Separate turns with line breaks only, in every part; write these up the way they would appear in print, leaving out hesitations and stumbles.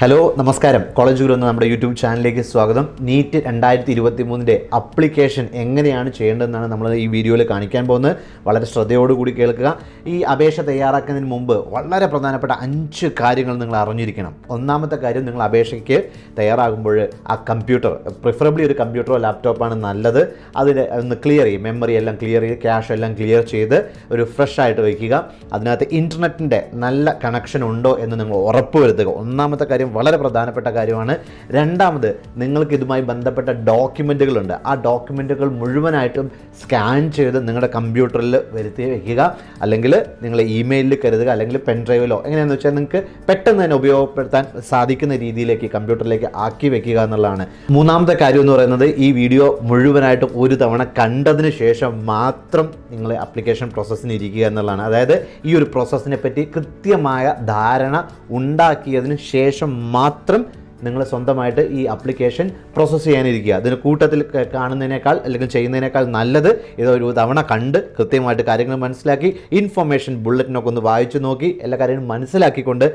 Hello നമസ്കാരം. College ഗുരു എന്ന നമ്മുടെ യൂട്യൂബ് ചാനലിലേക്ക് സ്വാഗതം. നീറ്റ് 2023 അപ്ലിക്കേഷൻ എങ്ങനെയാണ് ചെയ്യേണ്ടതെന്നാണ് നമ്മൾ ഈ വീഡിയോയിൽ കാണിക്കാൻ പോകുന്നത്. വളരെ ശ്രദ്ധയോടുകൂടി കേൾക്കുക. ഈ അപേക്ഷ തയ്യാറാക്കുന്നതിന് മുമ്പ് വളരെ പ്രധാനപ്പെട്ട 5 കാര്യങ്ങൾ നിങ്ങൾ അറിഞ്ഞിരിക്കണം. ഒന്നാമത്തെ കാര്യം, നിങ്ങൾ അപേക്ഷയ്ക്ക് തയ്യാറാകുമ്പോൾ ആ കമ്പ്യൂട്ടർ, പ്രിഫറബിളി ഒരു കമ്പ്യൂട്ടറോ ലാപ്ടോപ്പാണ് നല്ലത്. അതിൽ ഒന്ന് ക്ലിയർ ചെയ്യും, മെമ്മറി എല്ലാം ക്ലിയർ ചെയ്ത് ക്യാഷ് എല്ലാം ക്ലിയർ ചെയ്ത് ഒരു ഫ്രഷ് ആയിട്ട് വയ്ക്കുക. അതിനകത്ത് ഇൻ്റർനെറ്റിൻ്റെ നല്ല കണക്ഷൻ ഉണ്ടോ എന്ന് നിങ്ങൾ ഉറപ്പ് വരുത്തുക. ഒന്നാമത്തെ കാര്യം വളരെ പ്രധാനപ്പെട്ട കാര്യമാണ്. രണ്ടാമത്, നിങ്ങൾക്ക് ഇതുമായി ബന്ധപ്പെട്ട ഡോക്യുമെൻറ്റുകളുണ്ട്. ആ ഡോക്യുമെൻറ്റുകൾ മുഴുവനായിട്ടും സ്കാൻ ചെയ്ത് നിങ്ങളുടെ കമ്പ്യൂട്ടറിൽ വരുത്തി വയ്ക്കുക. അല്ലെങ്കിൽ നിങ്ങൾ ഇമെയിലിൽ കരുതുക, അല്ലെങ്കിൽ പെൻ ഡ്രൈവിലോ എങ്ങനെയാണെന്ന് വെച്ചാൽ നിങ്ങൾക്ക് പെട്ടെന്ന് തന്നെ ഉപയോഗപ്പെടുത്താൻ സാധിക്കുന്ന രീതിയിലേക്ക് കമ്പ്യൂട്ടറിലേക്ക് ആക്കി വെക്കുക എന്നുള്ളതാണ്. മൂന്നാമത്തെ കാര്യം എന്ന് പറയുന്നത്, ഈ വീഡിയോ മുഴുവനായിട്ടും ഒരു തവണ കണ്ടതിന് ശേഷം മാത്രം നിങ്ങൾ ആപ്ലിക്കേഷൻ പ്രോസസ്സിന് ഇരിക്കുക എന്നുള്ളതാണ്. അതായത് ഈ ഒരു പ്രോസസ്സിനെ പറ്റി കൃത്യമായ ധാരണ ഉണ്ടാക്കിയതിന് ശേഷം മാത്രം നിങ്ങൾ സ്വന്തമായിട്ട് ഈ ആപ്ലിക്കേഷൻ പ്രോസസ്സ് ചെയ്യാനിരിക്കുക. അതിന് കൂട്ടത്തിൽ കാണുന്നതിനേക്കാൾ അല്ലെങ്കിൽ ചെയ്യുന്നതിനേക്കാൾ നല്ലത് ഇതൊരു തവണ കണ്ട് കൃത്യമായിട്ട് കാര്യങ്ങൾ മനസ്സിലാക്കി ഇൻഫർമേഷൻ ബുള്ളറ്റിനൊക്കെ ഒന്ന് വായിച്ചു നോക്കി എല്ലാ കാര്യങ്ങളും മനസ്സിലാക്കിക്കൊണ്ട്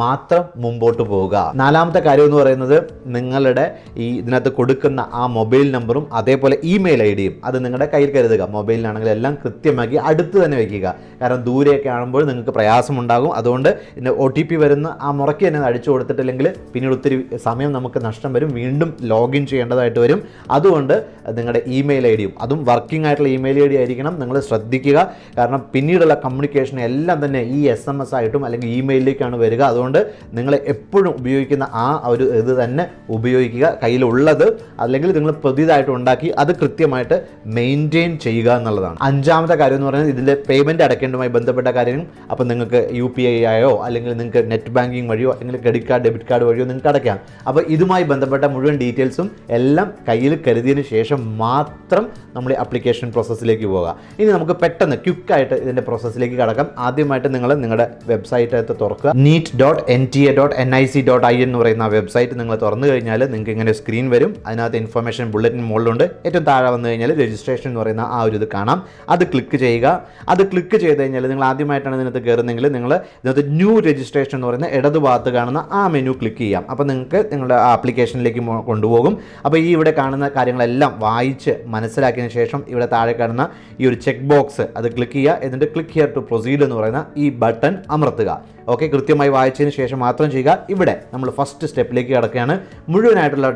മാത്രം മുമ്പോട്ട് പോവുക. നാലാമത്തെ കാര്യം എന്ന് പറയുന്നത്, നിങ്ങളുടെ ഈ ഇതിനകത്ത് കൊടുക്കുന്ന ആ മൊബൈൽ നമ്പറും അതേപോലെ ഇമെയിൽ ഐ ഡിയും അത് നിങ്ങളുടെ കയ്യിൽ കരുതുക. മൊബൈലിനാണെങ്കിൽ എല്ലാം കൃത്യമാക്കി അടുത്ത് തന്നെ വയ്ക്കുക. കാരണം ദൂരെയൊക്കെ ആകുമ്പോൾ നിങ്ങൾക്ക് പ്രയാസമുണ്ടാകും. അതുകൊണ്ട് OTP വരുന്ന ആ മുറയ്ക്ക് തന്നെ അടിച്ചു കൊടുത്തിട്ടില്ലെങ്കിൽ പിന്നീട് ഒത്തിരി സമയം നമുക്ക് നഷ്ടം വരും, വീണ്ടും ലോഗിൻ ചെയ്യേണ്ടതായിട്ട് വരും. അതുകൊണ്ട് നിങ്ങളുടെ ഇമെയിൽ ഐ ഡിയും, അതും വർക്കിംഗ് ആയിട്ടുള്ള ഇമെയിൽ ഐ ഡി ആയിരിക്കണം, നിങ്ങൾ ശ്രദ്ധിക്കുക. കാരണം പിന്നീടുള്ള കമ്മ്യൂണിക്കേഷൻ എല്ലാം തന്നെ ഈ SMS ആയിട്ടും അല്ലെങ്കിൽ ഇമെയിലിലേക്കാണ് വരിക. അതുകൊണ്ട് നിങ്ങൾ എപ്പോഴും ഉപയോഗിക്കുന്ന ആ ഒരു ഇത് തന്നെ ഉപയോഗിക്കുക. കയ്യിലുള്ളത് അല്ലെങ്കിൽ നിങ്ങൾ പുതിയതായിട്ട് ഉണ്ടാക്കി അത് കൃത്യമായിട്ട് മെയിൻറ്റെയിൻ ചെയ്യുക എന്നുള്ളതാണ്. അഞ്ചാമത്തെ കാര്യം എന്ന് പറയുന്നത്, ഇതിൻ്റെ പേയ്മെൻറ്റ് അടയ്ക്കേണ്ടതുമായി ബന്ധപ്പെട്ട കാര്യങ്ങൾ. അപ്പോൾ നിങ്ങൾക്ക് UPI ആയോ അല്ലെങ്കിൽ നിങ്ങൾക്ക് നെറ്റ് ബാങ്കിങ് വഴിയോ അല്ലെങ്കിൽ ക്രെഡിറ്റ് കാർഡ് ഡെബിറ്റ് കാർഡ് വഴിയോ നിങ്ങൾക്ക് അടയ്ക്കാം. അപ്പോൾ ഇതുമായി ബന്ധപ്പെട്ട മുഴുവൻ ഡീറ്റെയിൽസും എല്ലാം കയ്യിൽ കരുതിയതിന് ശേഷം മാത്രം നമ്മൾ ആപ്ലിക്കേഷൻ പ്രോസസ്സിലേക്ക് പോകാം. ഇനി നമുക്ക് പെട്ടെന്ന് ക്വിക്കായിട്ട് ഇതിൻ്റെ പ്രോസസ്സിലേക്ക് കടക്കാം. ആദ്യമായിട്ട് നിങ്ങൾ നിങ്ങളുടെ വെബ്സൈറ്റ് തുറക്കുക. neet.nta.nic.in എന്ന് പറയുന്ന വെബ്സൈറ്റ് നിങ്ങൾ തുറന്നു കഴിഞ്ഞാൽ നിങ്ങൾക്ക് ഇങ്ങനെ സ്ക്രീൻ വരും. അതിനകത്ത് ഇൻഫർമേഷൻ ബുള്ളറ്റിൻ മുകളിലുണ്ട്. ഏറ്റവും താഴെ വന്നു കഴിഞ്ഞാൽ രജിസ്ട്രേഷൻ എന്ന് പറയുന്ന ആ ഒരു ഇത് കാണാം. അത് ക്ലിക്ക് ചെയ്യുക. അത് ക്ലിക്ക് ചെയ്ത് കഴിഞ്ഞാൽ നിങ്ങൾ ആദ്യമായിട്ടാണ് ഇതിനകത്ത് കയറുന്നതെങ്കിൽ നിങ്ങൾ ഇതിനകത്ത് ന്യൂ രജിസ്ട്രേഷൻ എന്ന് പറയുന്ന ഇടതുഭാഗത്ത് കാണുന്ന ആ മെനു ക്ലിക്ക് ചെയ്യാം. അപ്പോൾ നിങ്ങൾക്ക് നിങ്ങളുടെ ആപ്ലിക്കേഷനിലേക്ക് കൊണ്ടുപോകും. അപ്പോൾ ഈ ഇവിടെ കാണുന്ന കാര്യങ്ങളെല്ലാം വായിച്ച് മനസ്സിലാക്കിയതിന് ശേഷം ഇവിടെ താഴെ കാണുന്ന ഈ ഒരു ചെക്ക് ബോക്സ് അത് ക്ലിക്ക് ചെയ്യുക. എന്നിട്ട് ക്ലിക്ക് ഹിയർ ടു പ്രൊസീഡ് എന്ന് പറയുന്ന ഈ ബട്ടൺ അമർത്തുക. ഓക്കെ, കൃത്യമായി വായിച്ചതിന് ശേഷം മാത്രം ചെയ്യുക. ഇവിടെ നമ്മൾ ഫസ്റ്റ് സ്റ്റെപ്പിലേക്ക് കിടക്കുകയാണ്. മുഴുവനായിട്ടുള്ള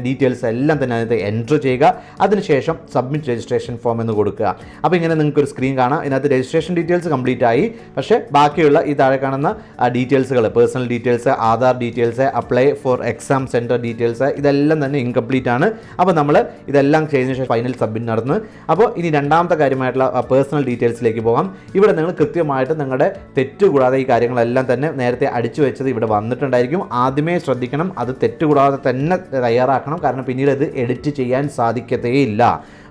ഡീറ്റെയിൽസ് എല്ലാം തന്നെ അതിനകത്ത് എൻറ്റർ ചെയ്യുക. അതിനുശേഷം സബ്മിറ്റ് രജിസ്ട്രേഷൻ ഫോം എന്ന് കൊടുക്കുക. അപ്പോൾ ഇങ്ങനെ നിങ്ങൾക്കൊരു സ്ക്രീൻ കാണാം. ഇതിനകത്ത് രജിസ്ട്രേഷൻ ഡീറ്റെയിൽസ് കംപ്ലീറ്റ് ആയി. പക്ഷേ ബാക്കിയുള്ള ഈ താഴെ കാണുന്ന ഡീറ്റെയിൽസുകൾ, personal details, Aadhaar details, apply for exam centre details, ഇതെല്ലാം തന്നെ ഇൻകംപ്ലീറ്റ് ആണ്. അപ്പോൾ നമ്മൾ ഇതെല്ലാം ചെയ്തതിന് ശേഷം ഫൈനൽ സബ്മിറ്റ് നടന്നു. അപ്പോൾ ഇനി രണ്ടാമത്തെ കാര്യമായിട്ടുള്ള പേഴ്സണൽ ഡീറ്റെയിൽസിലേക്ക് പോകാം. ഇവിടെ നിങ്ങൾ കൃത്യമായിട്ട് നിങ്ങളുടെ തെറ്റുകൂടാതെ ഈ കാര്യങ്ങളെല്ലാം തന്നെ നേരത്തെ അടിച്ചു വെച്ചത് ഇവിടെ വന്നിട്ടുണ്ടായിരിക്കും. ആദ്യമേ ശ്രദ്ധിക്കണം, അത് തെറ്റുകൂടാതെ തന്നെ തയ്യാറാക്കണം. കാരണം പിന്നീട് ഇത് എഡിറ്റ് ചെയ്യാൻ സാധിക്കത്തേയില്ല.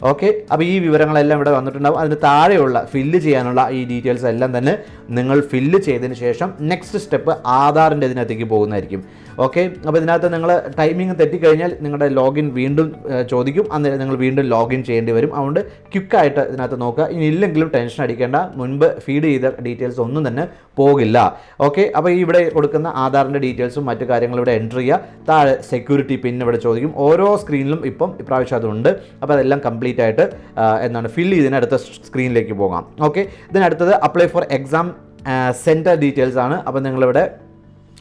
ഓക്കെ, അപ്പോൾ ഈ വിവരങ്ങളെല്ലാം ഇവിടെ വന്നിട്ടുണ്ടാവും. അതിന് താഴെയുള്ള ഫില്ല് ചെയ്യാനുള്ള ഈ ഡീറ്റെയിൽസ് എല്ലാം തന്നെ നിങ്ങൾ ഫില്ല് ചെയ്തതിന് ശേഷം നെക്സ്റ്റ് സ്റ്റെപ്പ് ആധാറിൻ്റെ ഇതിനകത്തേക്ക് പോകുന്നതായിരിക്കും. ഓക്കെ, അപ്പോൾ ഇതിനകത്ത് നിങ്ങൾ ടൈമിംഗ് തെറ്റിക്കഴിഞ്ഞാൽ നിങ്ങളുടെ ലോഗിൻ വീണ്ടും ചോദിക്കും. അന്നേരം നിങ്ങൾ വീണ്ടും ലോഗിൻ ചെയ്യേണ്ടി വരും. അതുകൊണ്ട് ക്വിക്കായിട്ട് ഇതിനകത്ത് നോക്കുക. ഇനി ഇല്ലെങ്കിലും ടെൻഷൻ അടിക്കേണ്ട, മുൻപ് ഫീഡ് ചെയ്ത ഡീറ്റെയിൽസ് ഒന്നും തന്നെ പോകില്ല. ഓക്കെ, അപ്പോൾ ഈ ഇവിടെ കൊടുക്കുന്ന ആധാറിൻ്റെ ഡീറ്റെയിൽസും മറ്റു കാര്യങ്ങളും ഇവിടെ എൻ്റർ ചെയ്യുക. താഴെ സെക്യൂരിറ്റി പിൻ ഇവിടെ ചോദിക്കും. ഓരോ സ്ക്രീനിലും ഇപ്രാവശ്യം അതുണ്ട്. അപ്പോൾ അതെല്ലാം കംപ്ലീറ്റ് ആയിട്ട് ഫില്ല് ചെയ്തതിന് അടുത്ത സ്ക്രീനിലേക്ക് പോകാം. ഓക്കെ, ഇതിനടുത്തത് apply for exam centre details ആണ്. അപ്പോൾ നിങ്ങളിവിടെ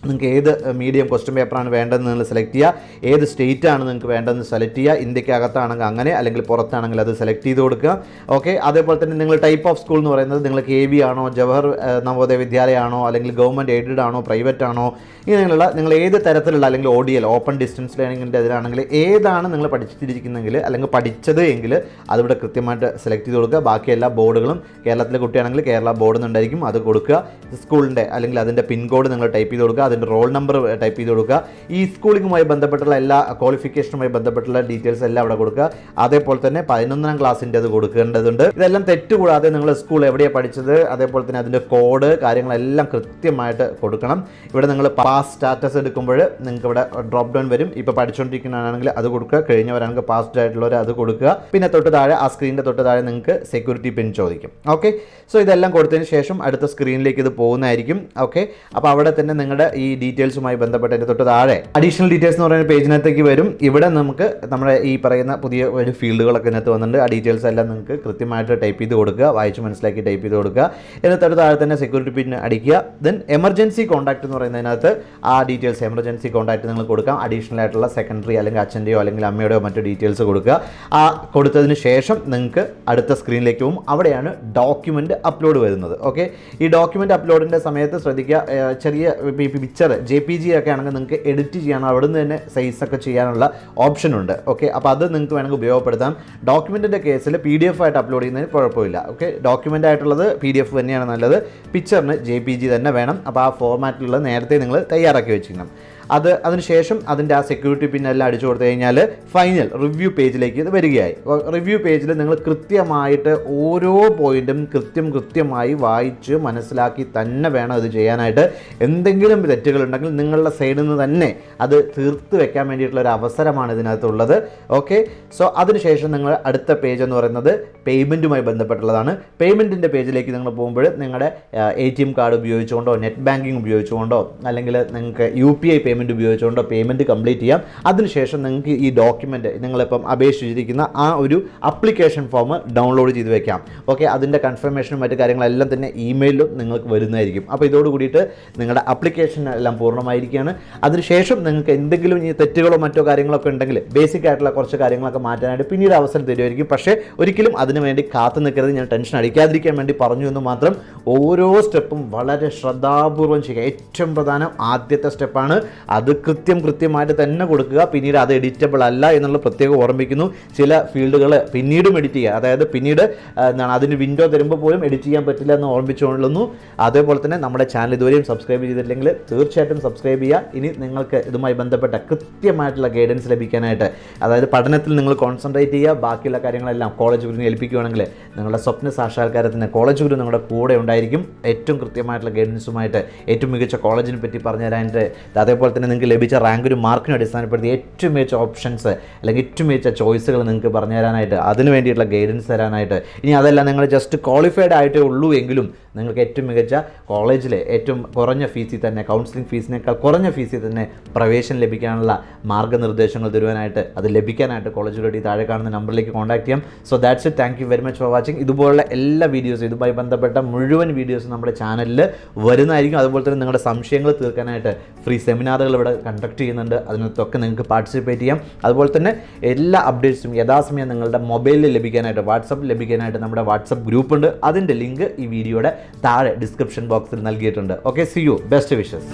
നിങ്ങൾക്ക് ഏത് മീഡിയം ക്വസ്റ്റ്യൻ പേപ്പറാണ് വേണ്ടതെന്ന് നിങ്ങൾ സെലക്ട് ചെയ്യുക. ഏത് സ്റ്റേറ്റ് ആണ് നിങ്ങൾക്ക് വേണ്ടതെന്ന് സെലക്ട് ചെയ്യുക. ഇന്ത്യക്കകത്താണെങ്കിൽ അങ്ങനെ, അല്ലെങ്കിൽ പുറത്താണെങ്കിൽ അത് സെലക്ട് ചെയ്ത് കൊടുക്കുക. ഓക്കെ, അതേപോലെ തന്നെ നിങ്ങൾ ടൈപ്പ് ഓഫ് സ്കൂൾ എന്ന് പറയുന്നത് നിങ്ങൾ KB ആണോ, ജവഹർ നവോദയ വിദ്യാലയ ആണോ, അല്ലെങ്കിൽ ഗവൺമെൻറ് എയ്ഡഡ് ആണോ, പ്രൈവറ്റ് ആണോ, ഇങ്ങനെയുള്ള നിങ്ങൾ ഏത് തരത്തിലുള്ള, അല്ലെങ്കിൽ ODL ഓപ്പൺ ഡിസ്റ്റൻസ് ലേണിങ്ങിൻ്റെ ഇതിലാണെങ്കിൽ ഏതാണ് നിങ്ങൾ പഠിച്ചിരിക്കുന്നതെങ്കിൽ അല്ലെങ്കിൽ പഠിച്ചത് എങ്കിൽ അതിവിടെ കൃത്യമായിട്ട് സെലക്ട് ചെയ്ത് കൊടുക്കുക. ബാക്കി എല്ലാ ബോർഡുകളും കേരളത്തിലെ കുട്ടിയാണെങ്കിൽ കേരള ബോർഡ് എന്നുണ്ടായിരിക്കും, അത് കൊടുക്കുക. സ്കൂളിൻ്റെ അല്ലെങ്കിൽ അതിൻ്റെ പിൻകോഡ് നിങ്ങൾ ടൈപ്പ് ചെയ്ത് കൊടുക്കുക. അതിൻ്റെ റോൾ നമ്പർ ടൈപ്പ് ചെയ്ത് കൊടുക്കുക. ഈ സ്കൂളിങ്ങുമായി ബന്ധപ്പെട്ടുള്ള എല്ലാ ക്വാളിഫിക്കേഷനുമായി ബന്ധപ്പെട്ടുള്ള ഡീറ്റെയിൽസ് എല്ലാം അവിടെ കൊടുക്കുക. അതേപോലെ തന്നെ 11ാം ക്ലാസ്സിൻ്റെ അത് കൊടുക്കേണ്ടതുണ്ട്. ഇതെല്ലാം തെറ്റുകൂടാതെ നിങ്ങൾ സ്കൂൾ എവിടെയാണ് പഠിച്ചത്, അതേപോലെ തന്നെ അതിൻ്റെ കോഡ് കാര്യങ്ങളെല്ലാം കൃത്യമായിട്ട് കൊടുക്കണം. ഇവിടെ നിങ്ങൾ പാസ് സ്റ്റാറ്റസ് എടുക്കുമ്പോൾ നിങ്ങൾക്ക് ഇവിടെ ഡ്രോപ്പ് ഡൗൺ വരും. ഇപ്പോൾ പഠിച്ചുകൊണ്ടിരിക്കുന്നതാണെങ്കിൽ അത് കൊടുക്കുക, കഴിഞ്ഞവരാണെങ്കിൽ പാസ്ഡ് ആയിട്ടുള്ളവർ അത് കൊടുക്കുക. പിന്നെ തൊട്ട് താഴെ ആ സ്ക്രീനിൻ്റെ തൊട്ട് താഴെ നിങ്ങൾക്ക് സെക്യൂരിറ്റി പിൻ ചോദിക്കും. ഓക്കെ, സോ ഇതെല്ലാം കൊടുത്തതിന് ശേഷം അടുത്ത സ്ക്രീനിലേക്ക് ഇത് പോകുന്നതായിരിക്കും. ഓക്കെ, അപ്പോൾ അവിടെ തന്നെ നിങ്ങളുടെ ഈ ഈ ഡീറ്റെയിൽസുമായി ബന്ധപ്പെട്ടതിൻ്റെ തൊട്ട് താഴെ അഡീഷണൽ ഡീറ്റെയിൽസ് എന്ന് പറയുന്ന പേജിനകത്തേക്ക് വരും. ഇവിടെ നമുക്ക് നമ്മുടെ ഈ പറയുന്ന പുതിയ ഒരു ഫീൽഡുകളൊക്കെ ഇതിനകത്ത് വന്നിട്ടുണ്ട്. ആ ഡീറ്റെയിൽസ് എല്ലാം നിങ്ങൾക്ക് കൃത്യമായിട്ട് ടൈപ്പ് ചെയ്ത് കൊടുക്കുക, വായിച്ച് മനസ്സിലാക്കി ടൈപ്പ് ചെയ്ത് കൊടുക്കുക. എന്നിട്ട് താഴെ തന്നെ സെക്യൂരിറ്റി പിൻ അടിക്കുക. ദെൻ എമർജൻസി കോൺടാക്ട് എന്ന് പറയുന്നതിനകത്ത് ആ ഡീറ്റെയിൽസ് എമർജൻസി കോൺടാക്ട് നിങ്ങൾ കൊടുക്കാം. അഡീഷണൽ ആയിട്ടുള്ള സെക്കൻഡറി അല്ലെങ്കിൽ അച്ഛൻ്റെയോ അല്ലെങ്കിൽ അമ്മയുടെയോ മറ്റു ഡീറ്റെയിൽസ് കൊടുക്കുക. ആ കൊടുത്തതിന് ശേഷം നിങ്ങൾക്ക് അടുത്ത സ്ക്രീനിലേക്ക് പോകും. അവിടെയാണ് ഡോക്യുമെൻ്റ് അപ്ലോഡ് വരുന്നത്. ഓക്കെ, ഈ ഡോക്യുമെൻ്റ് അപ്ലോഡിൻ്റെ സമയത്ത് ശ്രദ്ധിക്കുക, ചെറിയ പിക്ചർ JPG ഒക്കെ ആണെങ്കിൽ നിങ്ങൾക്ക് എഡിറ്റ് ചെയ്യാനോ അവിടെ നിന്ന് തന്നെ സൈസൊക്കെ ചെയ്യാനുള്ള ഓപ്ഷൻ ഉണ്ട്. ഓക്കെ, അപ്പോൾ അത് നിങ്ങൾക്ക് വേണമെങ്കിൽ ഉപയോഗപ്പെടുത്താം. ഡോക്യുമെൻറ്റിൻ്റെ കേസിൽ PDF ആയിട്ട് അപ്ലോഡ് ചെയ്യുന്നതിന് കുഴപ്പമില്ല. ഓക്കെ, ഡോക്യുമെൻ്റ് ആയിട്ടുള്ളത് PDF തന്നെയാണ് നല്ലത്. പിക്ചറിന് JPG തന്നെ വേണം. അപ്പോൾ ആ ഫോർമാറ്റിലുള്ള നേരത്തെ നിങ്ങൾ തയ്യാറാക്കി വെച്ചിരിക്കണം. അതിനുശേഷം അതിൻ്റെ ആ സെക്യൂരിറ്റി പിന്നെല്ലാം അടിച്ചു കൊടുത്തു കഴിഞ്ഞാൽ ഫൈനൽ റിവ്യൂ പേജിലേക്ക് ഇത് വരികയായി. റിവ്യൂ പേജിൽ നിങ്ങൾ കൃത്യമായിട്ട് ഓരോ പോയിൻറ്റും കൃത്യമായി വായിച്ച് മനസ്സിലാക്കി തന്നെ വേണം ഇത് ചെയ്യാനായിട്ട്. എന്തെങ്കിലും തെറ്റുകളുണ്ടെങ്കിൽ നിങ്ങളുടെ സൈഡിൽ നിന്ന് തന്നെ അത് തീർത്ത് വെക്കാൻ വേണ്ടിയിട്ടുള്ള ഒരു അവസരമാണ് ഇതിനകത്തുള്ളത്. ഓക്കെ, സോ അതിനുശേഷം നിങ്ങൾ അടുത്ത പേജ് എന്ന് പറയുന്നത് പേയ്മെൻറ്റുമായി ബന്ധപ്പെട്ടുള്ളതാണ്. പേയ്മെൻറ്റിൻ്റെ പേജിലേക്ക് നിങ്ങൾ പോകുമ്പോൾ നിങ്ങളുടെ ATM കാർഡ് ഉപയോഗിച്ചുകൊണ്ടോ നെറ്റ് ബാങ്കിങ് ഉപയോഗിച്ചുകൊണ്ടോ അല്ലെങ്കിൽ നിങ്ങൾക്ക് UPI പേയ്മെൻറ്റ് ഉപയോഗിച്ചുകൊണ്ടോ പേയ്മെൻറ്റ് കംപ്ലീറ്റ് ചെയ്യാം. അതിനുശേഷം നിങ്ങൾക്ക് ഈ ഡോക്യുമെൻറ്റ് നിങ്ങളിപ്പം അപേക്ഷിച്ചിരിക്കുന്ന ആ ഒരു അപ്ലിക്കേഷൻ ഫോം ഡൗൺലോഡ് ചെയ്ത് വെക്കാം. ഓക്കെ, അതിൻ്റെ കൺഫർമേഷനും മറ്റു കാര്യങ്ങളെല്ലാം തന്നെ ഇമെയിലും നിങ്ങൾക്ക് വരുന്നതായിരിക്കും. അപ്പോൾ ഇതോട് കൂടിയിട്ട് നിങ്ങളുടെ അപ്ലിക്കേഷൻ എല്ലാം പൂർണ്ണമായിരിക്കുകയാണ്. അതിനുശേഷം നിങ്ങൾക്ക് എന്തെങ്കിലും ഈ തെറ്റുകളോ മറ്റോ കാര്യങ്ങളൊക്കെ ഉണ്ടെങ്കിൽ ബേസിക് ആയിട്ടുള്ള കുറച്ച് കാര്യങ്ങളൊക്കെ മാറ്റാനായിട്ട് പിന്നീട് അവസരം തരുമായിരിക്കും. പക്ഷേ ഒരിക്കലും അതിന് വേണ്ടി കാത്തു നിൽക്കരുത്. ഞാൻ ടെൻഷൻ അടിക്കാതിരിക്കാൻ വേണ്ടി പറഞ്ഞു എന്ന് മാത്രം. ഓരോ സ്റ്റെപ്പും വളരെ ശ്രദ്ധാപൂർവം ചെയ്യുക. ഏറ്റവും പ്രധാനം ആദ്യത്തെ സ്റ്റെപ്പാണ്. അത് കൃത്യമായിട്ട് തന്നെ കൊടുക്കുക. പിന്നീട് അത് എഡിറ്റബിൾ അല്ല എന്നുള്ള പ്രത്യേകം ഓർമ്മിക്കുന്നു. ചില ഫീൽഡുകൾ പിന്നീടും എഡിറ്റ് ചെയ്യുക, അതായത് പിന്നീട് അതിന് വിൻഡോ തരുമ്പോൾ പോലും എഡിറ്റ് ചെയ്യാൻ പറ്റില്ല എന്ന് ഓർമ്മിച്ചുകൊള്ളുന്നു. അതേപോലെ തന്നെ നമ്മുടെ ചാനൽ ഇതുവരെയും സബ്സ്ക്രൈബ് ചെയ്തിട്ടില്ലെങ്കിൽ തീർച്ചയായിട്ടും സബ്സ്ക്രൈബ് ചെയ്യുക. ഇനി നിങ്ങൾക്ക് ഇതുമായി ബന്ധപ്പെട്ട കൃത്യമായിട്ടുള്ള ഗൈഡൻസ് ലഭിക്കാനായിട്ട്, അതായത് പഠനത്തിൽ നിങ്ങൾ കോൺസെൻട്രേറ്റ് ചെയ്യുക. ബാക്കിയുള്ള കാര്യങ്ങളെല്ലാം കോളേജ് ഗുരുവിനെ ഏൽപ്പിക്കുകയാണെങ്കിൽ നിങ്ങളുടെ സ്വപ്ന സാക്ഷാത്കാരത്തിന് കോളേജ് ഗുരു നിങ്ങളുടെ കൂടെ ഉണ്ടായിരിക്കും. ഏറ്റവും കൃത്യമായിട്ടുള്ള ഗൈഡൻസുമായിട്ട് ഏറ്റവും മികച്ച കോളേജിനെ പറ്റി പറഞ്ഞു തരാനായിട്ട്, അതേപോലെ തന്നെ നിങ്ങൾക്ക് ലഭിച്ച റാങ്കിനും മാർക്കിനും അടിസ്ഥാനപ്പെടുത്തി ഏറ്റവും മികച്ച ഓപ്ഷൻസ് അല്ലെങ്കിൽ ഏറ്റവും മികച്ച ചോയ്സുകൾ നിങ്ങൾക്ക് പറഞ്ഞു തരാനായിട്ട്, അതിന് വേണ്ടിയിട്ടുള്ള ഗൈഡൻസ് തരാനായിട്ട്. ഇനി അതല്ല നിങ്ങൾ ജസ്റ്റ് ക്വാളിഫൈഡ് ആയിട്ടേ ഉള്ളൂ എങ്കിലും നിങ്ങൾക്ക് ഏറ്റവും മികച്ച കോളേജിലെ ഏറ്റവും കുറഞ്ഞ ഫീസിൽ തന്നെ, കൗൺസിലിംഗ് ഫീസിനേക്കാൾ കുറഞ്ഞ ഫീസിൽ തന്നെ പ്രവേശനം ലഭിക്കാനുള്ള മാർഗ്ഗനിർദ്ദേശങ്ങൾ തരുവാനായിട്ട്, അത് ലഭിക്കാനായിട്ട് കോളേജ് റെഡി താഴെ കാണുന്ന നമ്പറിലേക്ക് കോൺടാക്ട് ചെയ്യാം. So that's it. Thank you very much for watching. ഇതുപോലുള്ള എല്ലാ വീഡിയോസും, ഇതുമായി ബന്ധപ്പെട്ട മുഴുവൻ വീഡിയോസും നമ്മുടെ ചാനലിൽ വരുന്നതായിരിക്കും. അതുപോലെ തന്നെ നിങ്ങളുടെ സംശയങ്ങൾ തീർക്കാനായിട്ട് ഫ്രീ സെമിനാറുകൾ ഇവിടെ കണ്ടക്ട് ചെയ്യുന്നുണ്ട്. അതിനകത്തൊക്കെ നിങ്ങൾക്ക് പാർട്ടിസിപ്പേറ്റ് ചെയ്യാം. അതുപോലെ തന്നെ എല്ലാ അപ്ഡേറ്റ്സും യഥാസമയം നിങ്ങളുടെ മൊബൈലിൽ ലഭിക്കാനായിട്ട്, വാട്സപ്പിൽ ലഭിക്കാനായിട്ട് നമ്മുടെ വാട്സപ്പ് ഗ്രൂപ്പ് ഉണ്ട്. അതിൻ്റെ ലിങ്ക് ഈ വീഡിയോയുടെ താഴെ ഡിസ്ക്രിപ്ഷൻ ബോക്സിൽ നൽകിയിട്ടുണ്ട്. Okay, see you. Best wishes.